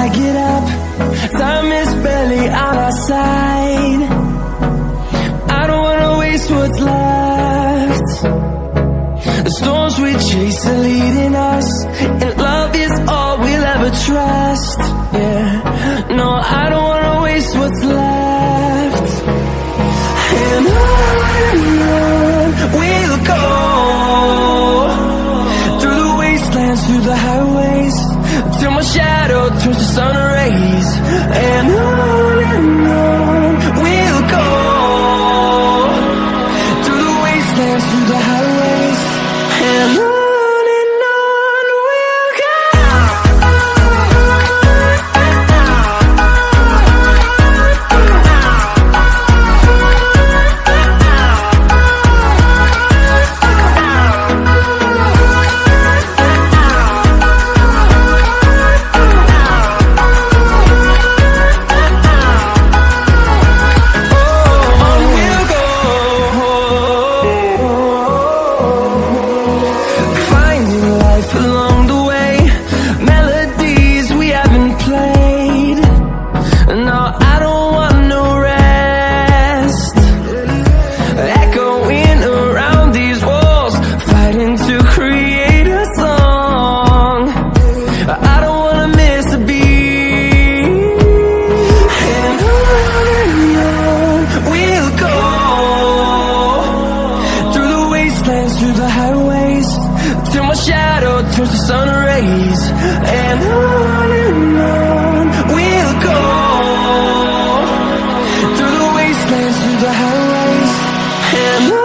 I get up, time is barely on our side. I don't wanna waste what's left. The storms we chase are leading us, and love is all we'll ever trust. Yeah, no, I don't wanna waste what's left. And on we'll go, through the wastelands, through the highways, till my shadow turns to sun rays. And on we'll go, through the wastelands, through the highways, and on we'll go. Along the way, melodies we haven't played. No, I don't want no rest. Echoing around these walls, fighting to create a song. I don't wanna miss a beat. And on we'll go, through the wastelands, through the highways, till my shadow turns to sun rays. And on we'll go, through the wastelands, through the highways, and on.